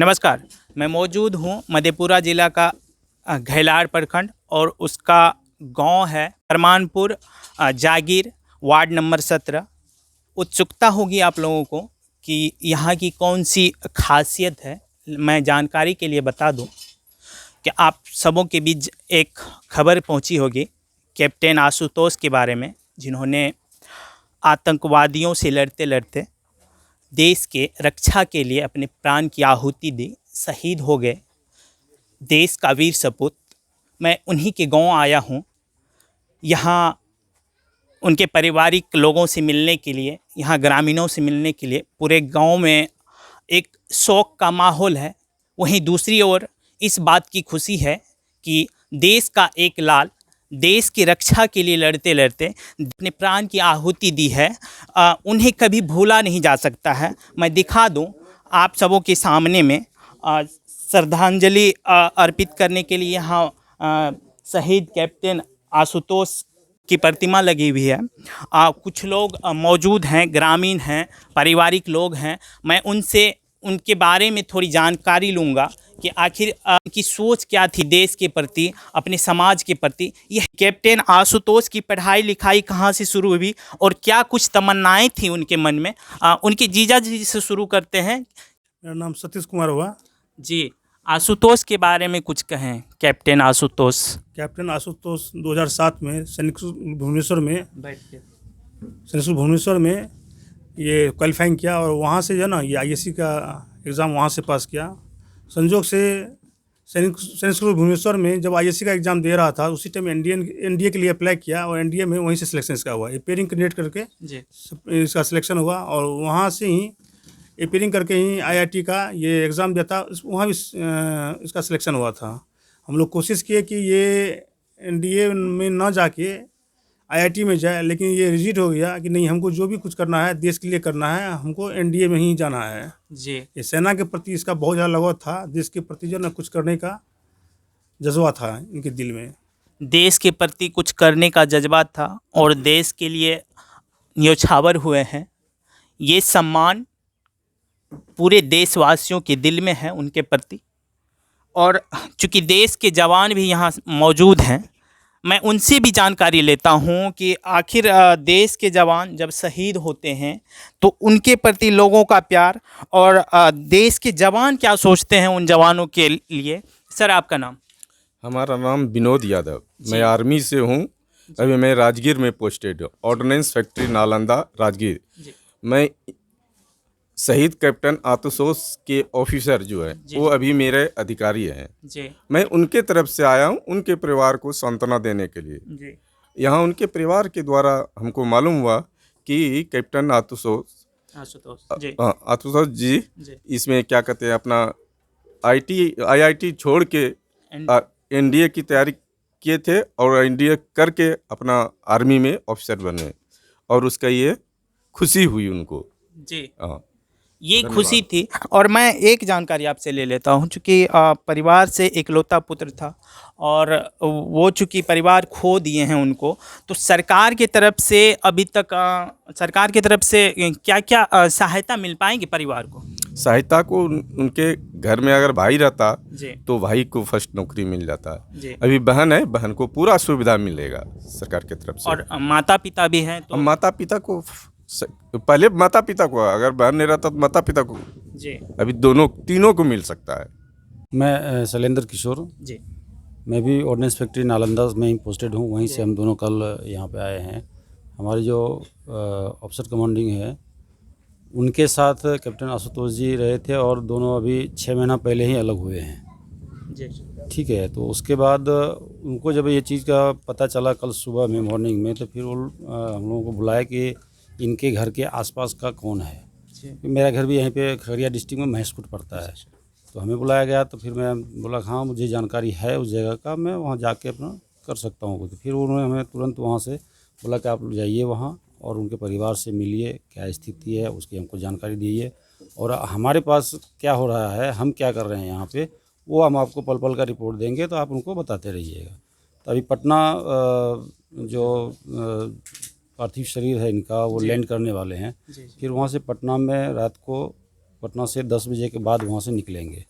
नमस्कार। मैं मौजूद हूँ मधेपुरा ज़िला का घैलार प्रखंड और उसका गांव है अरमानपुर जागीर वार्ड नंबर 17। उत्सुकता होगी आप लोगों को कि यहाँ की कौन सी खासियत है। मैं जानकारी के लिए बता दूं कि आप सबों के बीच एक खबर पहुंची होगी कैप्टन आशुतोष के बारे में, जिन्होंने आतंकवादियों से लड़ते लड़ते देश के रक्षा के लिए अपने प्राण की आहुति दी, शहीद हो गए। देश का वीर सपूत। मैं उन्हीं के गांव आया हूं, यहाँ उनके पारिवारिक लोगों से मिलने के लिए, यहाँ ग्रामीणों से मिलने के लिए पूरे गांव में एक शौक का माहौल है। वहीं दूसरी ओर इस बात की खुशी है कि देश का एक लाल देश की रक्षा के लिए लड़ते लड़ते अपने प्राण की आहुति दी है, उन्हें कभी भूला नहीं जा सकता है। मैं दिखा दूं आप सबों के सामने में श्रद्धांजलि अर्पित करने के लिए यहाँ शहीद कैप्टन आशुतोष की प्रतिमा लगी हुई है। कुछ लोग मौजूद हैं, ग्रामीण हैं, पारिवारिक लोग हैं। मैं उनसे उनके बारे में थोड़ी जानकारी लूँगा कि आखिर उनकी सोच क्या थी देश के प्रति, अपने समाज के प्रति। यह कैप्टन आशुतोष की पढ़ाई लिखाई कहाँ से शुरू हुई और क्या कुछ तमन्नाएं थी उनके मन में। उनके जीजा जी से शुरू करते हैं। मेरा नाम सतीश कुमार हुआ जी। आशुतोष के बारे में कुछ कहें। कैप्टन आशुतोष 2007 में सैनिक भुवनेश्वर में ये क्वालिफाइंग किया और वहाँ से जो है ना ये आईएससी का एग्ज़ाम वहाँ से पास किया। संजोग से सैनिक स्कूल भुवनेश्वर में जब आईएससी का एग्ज़ाम दे रहा था उसी टाइम एनडीए के लिए अप्लाई किया और एनडीए में वहीं से सिलेक्शन इसका हुआ। एपेयरिंग कैंडिडेट करके इसका सिलेक्शन हुआ और वहाँ से ही एपेयरिंग करके ही आईआईटी का ये एग्ज़ाम दिया था, वहाँ भी इसका सिलेक्शन हुआ था। हम लोग कोशिश किए कि ये एनडीए में ना जाके आईआईटी में जाए, लेकिन ये रिजेक्ट हो गया कि नहीं, हमको जो भी कुछ करना है देश के लिए करना है, हमको एनडीए में ही जाना है जी। ये सेना के प्रति इसका बहुत ज़्यादा लगाव था, देश के प्रति जो ना कुछ करने का जज्बा था इनके दिल में। देश के प्रति कुछ करने का जज्बा था और देश के लिए न्योछावर हुए हैं। ये सम्मान पूरे देशवासियों के दिल में है उनके प्रति। और चूँकि देश के जवान भी यहाँ मौजूद हैं, मैं उनसे भी जानकारी लेता हूँ कि आखिर देश के जवान जब शहीद होते हैं तो उनके प्रति लोगों का प्यार और देश के जवान क्या सोचते हैं उन जवानों के लिए। सर, आपका नाम? हमारा नाम विनोद यादव। मैं आर्मी से हूँ। अभी मैं राजगीर में पोस्टेड हूँ, ऑर्डिनेंस फैक्ट्री नालंदा राजगीर। मैं शहीद कैप्टन आशुतोष के ऑफिसर जो है वो अभी मेरे अधिकारी हैं जी। मैं उनके तरफ से आया हूँ उनके परिवार को सांत्वना देने के लिए जी। यहाँ उनके परिवार के द्वारा हमको मालूम हुआ कि कैप्टन आशुतोष जी इसमें क्या कहते हैं अपना आईआईटी छोड़ के एनडीए की तैयारी किए थे और एनडीए करके अपना आर्मी में ऑफिसर बने और उसका ये खुशी हुई उनको जी। ये खुशी थी। और मैं एक जानकारी आपसे ले लेता हूँ, चूँकि परिवार से इकलौता पुत्र था और वो चूँकि परिवार खो दिए हैं उनको, तो सरकार की तरफ से अभी तक सरकार की तरफ से क्या क्या सहायता मिल पाएंगी परिवार को? सहायता को उनके घर में अगर भाई रहता तो भाई को फर्स्ट नौकरी मिल जाता। अभी बहन है, बहन को पूरा सुविधा मिलेगा सरकार की तरफ से। और माता पिता भी हैं तो माता पिता को पहले माता पिता को, अगर बहन नहीं रहता तो माता पिता को जी। अभी तीनों को मिल सकता है। मैं शैलेंद्र किशोर जी। मैं भी ऑर्डिनेंस फैक्ट्री नालंदा में ही पोस्टेड हूँ। वहीं से हम दोनों कल यहाँ पे आए हैं। हमारे जो ऑफिसर कमांडिंग है उनके साथ कैप्टन आशुतोष जी रहे थे और दोनों अभी 6 महीना पहले ही अलग हुए हैं जी। ठीक है, तो उसके बाद उनको जब ये चीज़ का पता चला कल सुबह में मॉर्निंग में, तो फिर वो हम लोगों को बुलाया कि इनके घर के आसपास का कौन है। मेरा घर भी यहीं पे खगड़िया डिस्ट्रिक्ट में महेशपुर पड़ता है, तो हमें बुलाया गया। तो फिर मैं बोला हाँ मुझे जानकारी है उस जगह का, मैं वहाँ जाके अपना कर सकता हूँ। तो फिर उन्होंने हमें तुरंत वहाँ से बोला कि आप जाइए वहाँ और उनके परिवार से मिलिए, क्या स्थिति है उसकी हमको जानकारी दीजिए और हमारे पास क्या हो रहा है, हम क्या कर रहे हैं यहाँ पे, वो हम आपको पल पल का रिपोर्ट देंगे, तो आप उनको बताते रहिएगा। तो अभी पटना जो पार्थिव शरीर है इनका वो लैंड करने वाले हैं। फिर वहाँ से पटना में रात को पटना से 10 बजे के बाद वहाँ से निकलेंगे।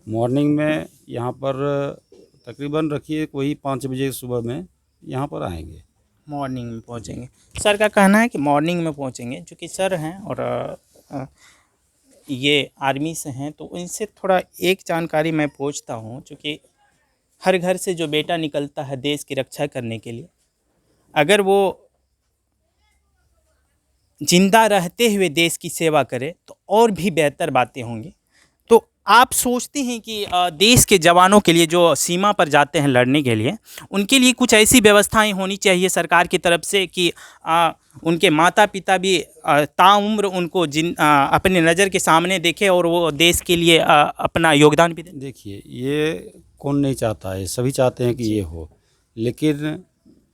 मॉर्निंग में यहाँ पर तकरीबन रखिए कोई 5 बजे सुबह में यहाँ पर आएंगे। मॉर्निंग में पहुंचेंगे। सर का कहना है कि मॉर्निंग में पहुंचेंगे, चूँकि सर हैं और ये आर्मी से हैं, तो इनसे थोड़ा एक जानकारी मैं पूछता हूं, चूँकि हर घर से जो बेटा निकलता है देश की रक्षा करने के लिए, अगर वो जिंदा रहते हुए देश की सेवा करे तो और भी बेहतर बातें होंगी। तो आप सोचते हैं कि देश के जवानों के लिए जो सीमा पर जाते हैं लड़ने के लिए, उनके लिए कुछ ऐसी व्यवस्थाएं होनी चाहिए सरकार की तरफ से कि उनके माता पिता भी ताउम्र उनको अपने नज़र के सामने देखे और वो देश के लिए अपना योगदान भी दें? देखिए, ये कौन नहीं चाहता है, सभी चाहते हैं कि ये हो, लेकिन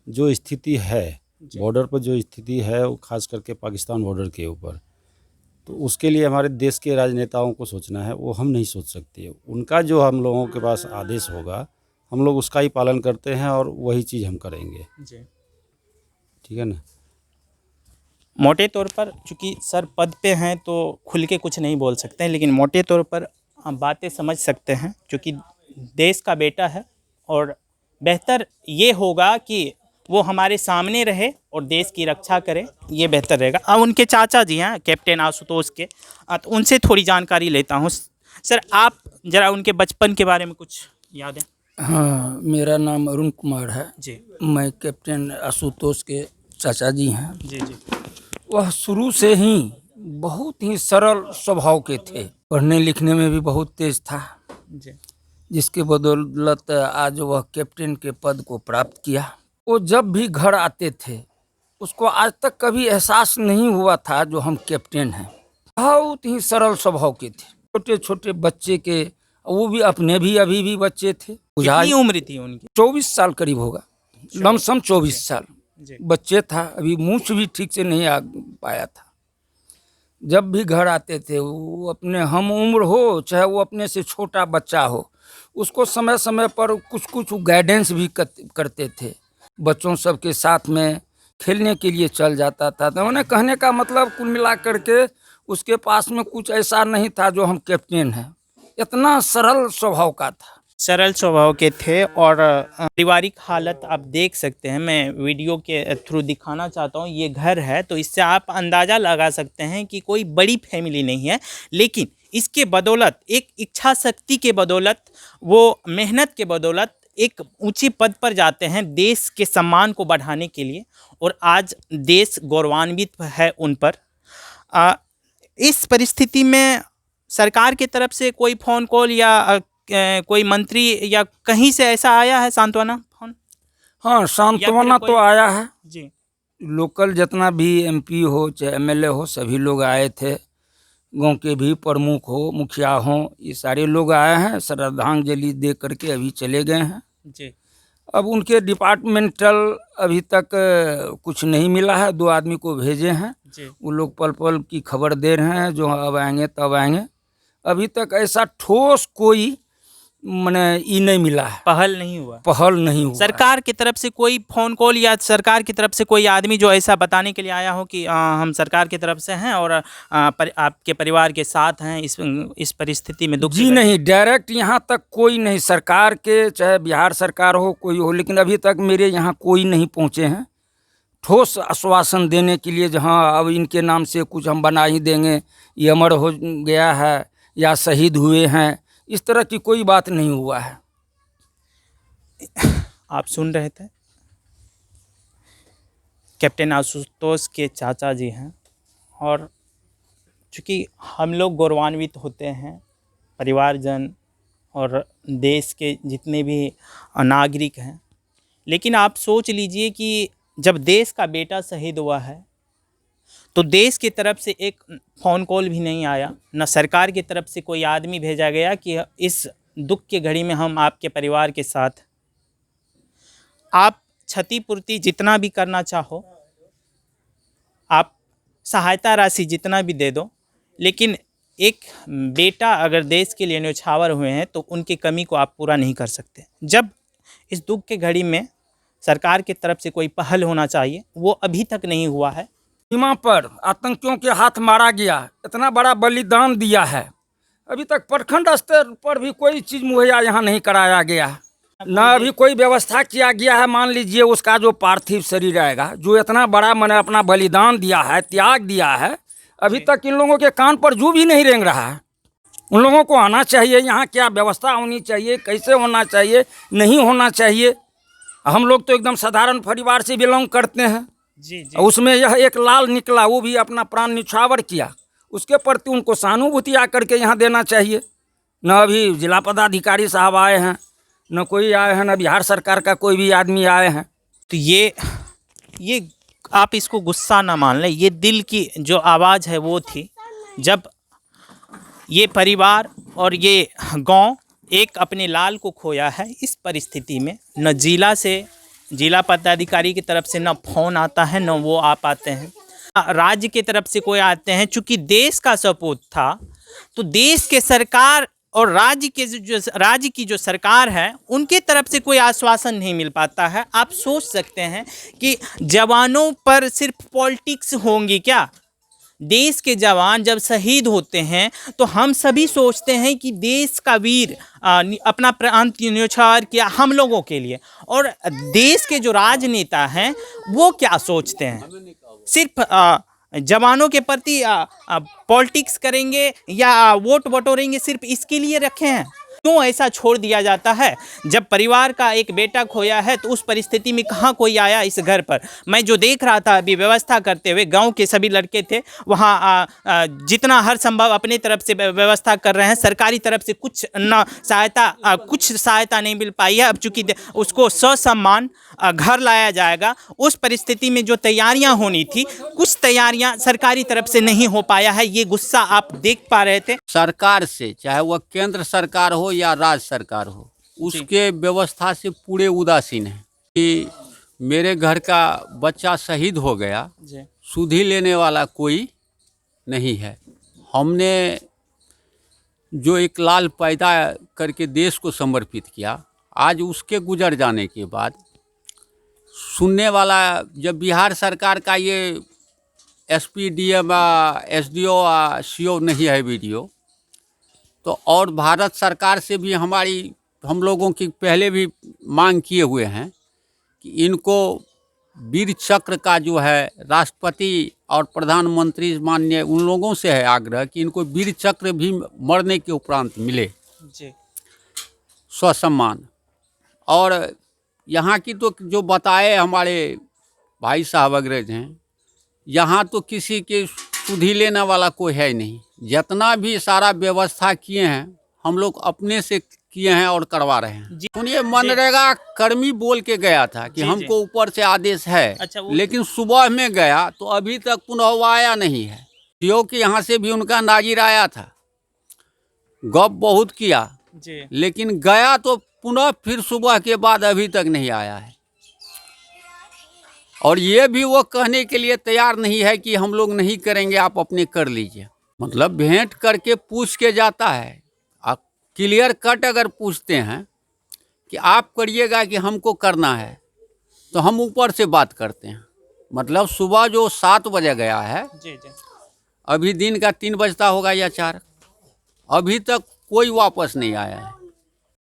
जो स्थिति है बॉर्डर पर, जो स्थिति है वो खास करके पाकिस्तान बॉर्डर के ऊपर, तो उसके लिए हमारे देश के राजनेताओं को सोचना है, वो हम नहीं सोच सकते। उनका जो हम लोगों के पास आदेश होगा हम लोग उसका ही पालन करते हैं और वही चीज़ हम करेंगे। जी, ठीक है ना। मोटे तौर पर चूँकि सर पद पे हैं तो खुल के कुछ नहीं बोल सकते हैं, लेकिन मोटे तौर पर हम बातें समझ सकते हैं, क्योंकि देश का बेटा है और बेहतर ये होगा कि वो हमारे सामने रहे और देश की रक्षा करे, ये बेहतर रहेगा। अब उनके चाचा जी हैं कैप्टन आशुतोष के, तो उनसे थोड़ी जानकारी लेता हूँ। सर, आप ज़रा उनके बचपन के बारे में कुछ याद है? हाँ, मेरा नाम अरुण कुमार है। जी मैं कैप्टन आशुतोष के चाचा जी हैं। जी जी वह शुरू से ही बहुत ही सरल स्वभाव के थे, पढ़ने लिखने में भी बहुत तेज था, जी जिसके बदौलत आज वह कैप्टन के पद को प्राप्त किया। वो जब भी घर आते थे उसको आज तक कभी एहसास नहीं हुआ था जो हम कैप्टन हैं। बहुत ही सरल स्वभाव के थे, छोटे छोटे बच्चे के, वो भी अपने भी अभी भी बच्चे थे। कितनी उम्र थी उनकी? 24 साल करीब होगा, लमसम 24 साल जी बच्चे था, अभी मूछ भी ठीक से नहीं आ पाया था। जब भी घर आते थे वो अपने हम उम्र हो चाहे वो अपने से छोटा बच्चा हो, उसको समय समय पर कुछ कुछ गाइडेंस भी करते थे। बच्चों सब के साथ में खेलने के लिए चल जाता था। तो उन्हें कहने का मतलब कुल मिला करके उसके पास में कुछ ऐसा नहीं था जो हम कैप्टन हैं, इतना सरल स्वभाव का था। सरल स्वभाव के थे और पारिवारिक हालत आप देख सकते हैं, मैं वीडियो के थ्रू दिखाना चाहता हूँ। ये घर है तो इससे आप अंदाज़ा लगा सकते हैं कि कोई बड़ी फैमिली नहीं है, लेकिन इसके बदौलत, एक इच्छा शक्ति के बदौलत, वो मेहनत के बदौलत एक ऊंचे पद पर जाते हैं देश के सम्मान को बढ़ाने के लिए, और आज देश गौरवान्वित है उन पर। इस परिस्थिति में सरकार की तरफ से कोई फ़ोन कॉल या कोई मंत्री या कहीं से ऐसा आया है सांत्वना फोन? हाँ, सांत्वना तो आया है जी। लोकल जितना भी एमपी हो चाहे एमएलए हो सभी लोग आए थे, गांव के भी प्रमुख हो, मुखिया हो, ये सारे लोग आए हैं, श्रद्धांजलि दे करके अभी चले गए हैं। जी अब उनके डिपार्टमेंटल अभी तक कुछ नहीं मिला है, 2 आदमी को भेजे हैं, जी वो लोग पल पल की खबर दे रहे हैं, जो अब आएंगे तब आएंगे। अभी तक ऐसा ठोस कोई माने ये नहीं मिला है, पहल नहीं हुआ, पहल नहीं हुआ। सरकार की तरफ से कोई फ़ोन कॉल या सरकार की तरफ से कोई आदमी जो ऐसा बताने के लिए आया हो कि हम सरकार की तरफ से हैं और आपके परिवार के साथ हैं इस परिस्थिति में दुख जी नहीं, डायरेक्ट यहाँ तक कोई नहीं, सरकार के चाहे बिहार सरकार हो कोई हो, लेकिन अभी तक मेरे यहाँ कोई नहीं पहुँचे हैं ठोस आश्वासन देने के लिए, जहाँ अब इनके नाम से कुछ हम बना ही देंगे, ये अमर हो गया है या शहीद हुए हैं, इस तरह की कोई बात नहीं हुआ है। आप सुन रहे थे, कैप्टन आशुतोष के चाचा जी हैं, और चूँकि हम लोग गौरवान्वित होते हैं, परिवारजन और देश के जितने भी नागरिक हैं, लेकिन आप सोच लीजिए कि जब देश का बेटा शहीद हुआ है तो देश की तरफ से एक फ़ोन कॉल भी नहीं आया, न सरकार की तरफ से कोई आदमी भेजा गया कि इस दुख के घड़ी में हम आपके परिवार के साथ। आप क्षतिपूर्ति जितना भी करना चाहो, आप सहायता राशि जितना भी दे दो, लेकिन एक बेटा अगर देश के लिए न्यौछावर हुए हैं तो उनकी कमी को आप पूरा नहीं कर सकते। जब इस दुख के घड़ी में सरकार की तरफ से कोई पहल होना चाहिए, वो अभी तक नहीं हुआ है। सीमा पर आतंकियों के हाथ मारा गया, इतना बड़ा बलिदान दिया है, अभी तक प्रखंड स्तर पर भी कोई चीज़ मुहैया यहाँ नहीं कराया गया है, ना अभी कोई व्यवस्था किया गया है। मान लीजिए उसका जो पार्थिव शरीर आएगा, जो इतना बड़ा मैंने अपना बलिदान दिया है, त्याग दिया है, अभी तक इन लोगों के कान पर जू भी नहीं रेंग रहा है। उन लोगों को आना चाहिए, यहाँ क्या व्यवस्था होनी चाहिए, कैसे होना चाहिए, नहीं होना चाहिए। हम लोग तो एकदम साधारण परिवार से बिलोंग करते हैं। जी जी। उसमें यह एक लाल निकला, वो भी अपना प्राण न्यौछावर किया, उसके प्रति उनको सहानुभूति आकर के यहाँ देना चाहिए। न अभी जिला पदाधिकारी साहब आए हैं, न कोई आए हैं, न बिहार सरकार का कोई भी आदमी आए हैं। तो ये आप इसको गुस्सा ना मान लें, ये दिल की जो आवाज़ है वो थी, जब ये परिवार और ये गांव एक अपने लाल को खोया है। इस परिस्थिति में न जिला पदाधिकारी की तरफ से न फ़ोन आता है, न वो आ पाते हैं, राज्य की तरफ से कोई आते हैं। चूँकि देश का सपूत था, तो देश के सरकार और राज्य की जो सरकार है, उनके तरफ से कोई आश्वासन नहीं मिल पाता है। आप सोच सकते हैं कि जवानों पर सिर्फ पॉलिटिक्स होंगी क्या? देश के जवान जब शहीद होते हैं तो हम सभी सोचते हैं कि देश का वीर अपना प्राण न्यौछावर किया हम लोगों के लिए, और देश के जो राजनेता हैं वो क्या सोचते हैं? सिर्फ जवानों के प्रति पॉलिटिक्स करेंगे या वोट बटोरेंगे, सिर्फ इसके लिए रखे हैं। क्यों ऐसा छोड़ दिया जाता है? जब परिवार का एक बेटा खोया है तो उस परिस्थिति में कहाँ कोई आया इस घर पर? मैं जो देख रहा था अभी व्यवस्था करते हुए, गांव के सभी लड़के थे वहाँ, जितना हर संभव अपने तरफ से व्यवस्था कर रहे हैं। सरकारी तरफ से कुछ सहायता नहीं मिल पाई है। अब चूँकि उसको ससम्मान घर लाया जाएगा, उस परिस्थिति में जो तैयारियाँ होनी थी, कुछ तैयारियाँ सरकारी तरफ से नहीं हो पाया है। ये गुस्सा आप देख पा रहे थे। सरकार से, चाहे वह केंद्र सरकार हो या राज्य सरकार हो, उसके व्यवस्था से पूरे उदासीन है। कि मेरे घर का बच्चा शहीद हो गया, सुधि लेने वाला कोई नहीं है। हमने जो एक लाल पैदा करके देश को समर्पित किया, आज उसके गुजर जाने के बाद सुनने वाला, जब बिहार सरकार का ये एसपी, डीएम, एसडीओ, सीओ नहीं है वीडियो, तो और भारत सरकार से भी हम लोगों की पहले भी मांग किए हुए हैं कि इनको वीर चक्र का जो है, राष्ट्रपति और प्रधानमंत्री माननीय उन लोगों से है आग्रह कि इनको वीर चक्र भी मरने के उपरांत मिले जी। स्वसम्मान। और यहाँ की तो जो बताए हमारे भाई साहब अंग्रेज हैं, यहाँ तो किसी के सुधि लेने वाला कोई है नहीं। जितना भी सारा व्यवस्था किए हैं हम लोग अपने से किए हैं और करवा रहे हैं। सुनिए, मनरेगा कर्मी बोल के गया था कि हमको ऊपर से आदेश है। अच्छा, लेकिन सुबह में गया तो अभी तक पुनः आया नहीं है। क्योंकि यहाँ से भी उनका नाजिर आया था, गप बहुत किया जी। लेकिन गया तो पुनः फिर सुबह के बाद अभी तक नहीं आया है। और ये भी वो कहने के लिए तैयार नहीं है कि हम लोग नहीं करेंगे, आप अपने कर लीजिए। मतलब भेंट करके पूछ के जाता है। आप क्लियर कट अगर पूछते हैं कि आप करिएगा कि हमको करना है, तो हम ऊपर से बात करते हैं। मतलब सुबह जो 7 बजे गया है, जी जी। अभी दिन का 3 बजता होगा या 4, अभी तक कोई वापस नहीं आया है।